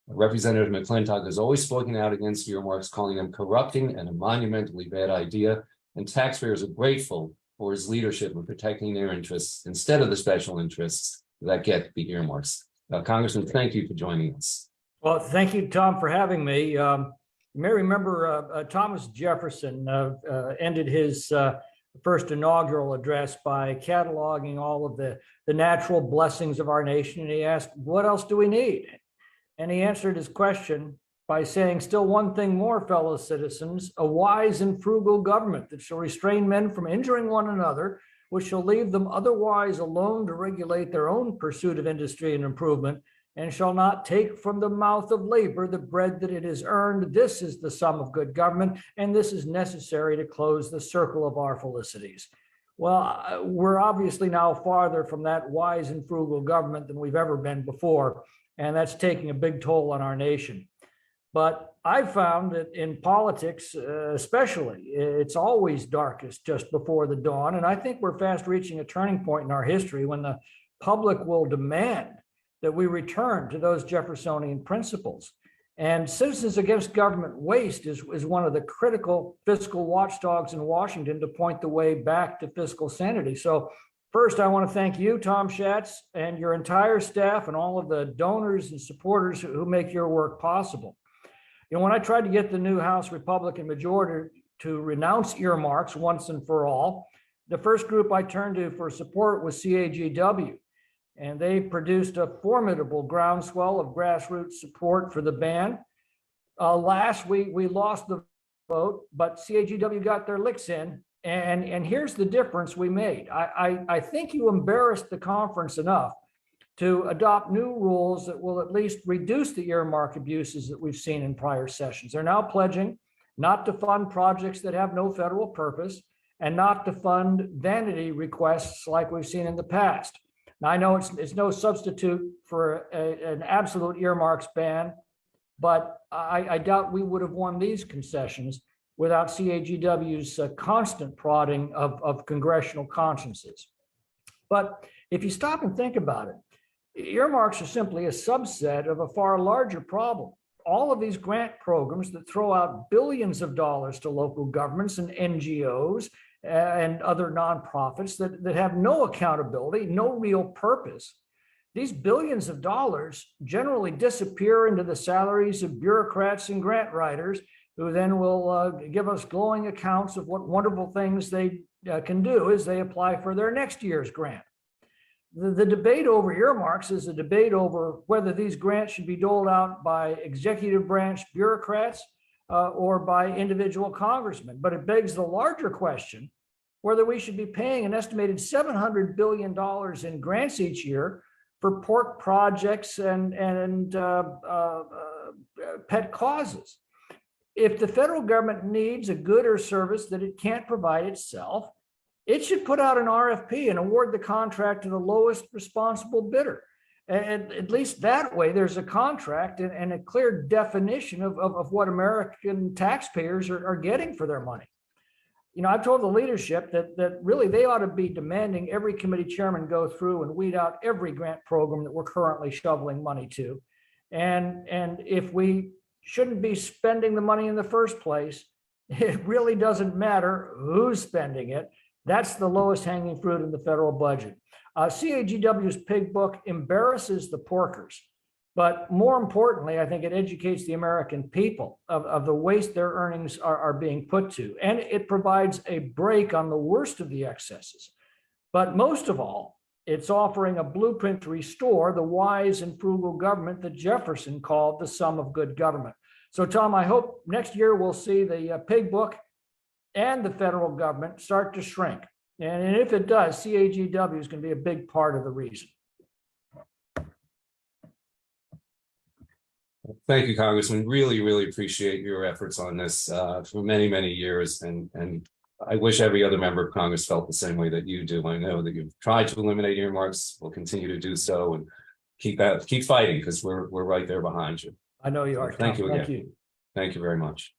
Representative McClintock has always spoken out against earmarks, calling them corrupting and a monumentally bad idea, and taxpayers are grateful for his leadership in protecting their interests instead of the special interests that get the earmarks. Congressman, thank you for joining us. Well, thank you, Tom, for having me. You may remember Thomas Jefferson ended his first inaugural address by cataloging all of the natural blessings of our nation. And he asked, what else do we need? And he answered his question by saying, still one thing more, fellow citizens, a wise and frugal government that shall restrain men from injuring one another, which shall leave them otherwise alone to regulate their own pursuit of industry and improvement, and shall not take from the mouth of labor the bread that it has earned. This is the sum of good government, and this is necessary to close the circle of our felicities. Well, we're obviously now farther from that wise and frugal government than we've ever been before, and that's taking a big toll on our nation. But I've found that in politics, especially, it's always darkest just before the dawn, and I think we're fast reaching a turning point in our history when the public will demand that we return to those Jeffersonian principles. And Citizens Against Government Waste is one of the critical fiscal watchdogs in Washington to point the way back to fiscal sanity. So first, I want to thank you, Tom Schatz, and your entire staff and all of the donors and supporters who make your work possible. You know, when I tried to get the new House Republican majority to renounce earmarks once and for all, the first group I turned to for support was CAGW. And they produced a formidable groundswell of grassroots support for the ban. Last week, we lost the vote, but CAGW got their licks in. And here's the difference we made. I think you embarrassed the conference enough to adopt new rules that will at least reduce the earmark abuses that we've seen in prior sessions. They're now pledging not to fund projects that have no federal purpose and not to fund vanity requests like we've seen in the past. Now, I know it's no substitute for an absolute earmarks ban, but I doubt we would have won these concessions without CAGW's constant prodding of congressional consciences. But if you stop and think about it, earmarks are simply a subset of a far larger problem. All of these grant programs that throw out billions of dollars to local governments and NGOs and other nonprofits that have no accountability, no real purpose. These billions of dollars generally disappear into the salaries of bureaucrats and grant writers who then will give us glowing accounts of what wonderful things they can do as they apply for their next year's grant. The debate over earmarks is a debate over whether these grants should be doled out by executive branch bureaucrats or by individual congressmen. But it begs the larger question whether we should be paying an estimated $700 billion in grants each year for pork projects and pet causes. If the federal government needs a good or service that it can't provide itself, it should put out an RFP and award the contract to the lowest responsible bidder. And at least that way, there's a contract and a clear definition of what American taxpayers are getting for their money. You know, I've told the leadership that really they ought to be demanding every committee chairman go through and weed out every grant program that we're currently shoveling money to. And if we shouldn't be spending the money in the first place, it really doesn't matter who's spending it. That's the lowest hanging fruit in the federal budget. CAGW's pig book embarrasses the porkers, but more importantly, I think it educates the American people of the waste their earnings are being put to, and it provides a break on the worst of the excesses. But most of all, it's offering a blueprint to restore the wise and frugal government that Jefferson called the sum of good government. So, Tom, I hope next year we'll see the pig book and the federal government start to shrink. And if it does, CAGW is going to be a big part of the reason. Thank you, Congressman. Really, really appreciate your efforts on this for many, many years. And I wish every other member of Congress felt the same way that you do. I know that you've tried to eliminate earmarks, will continue to do so, and keep fighting, because we're right there behind you. I know you are. Thank you again. Thank you. Thank you very much.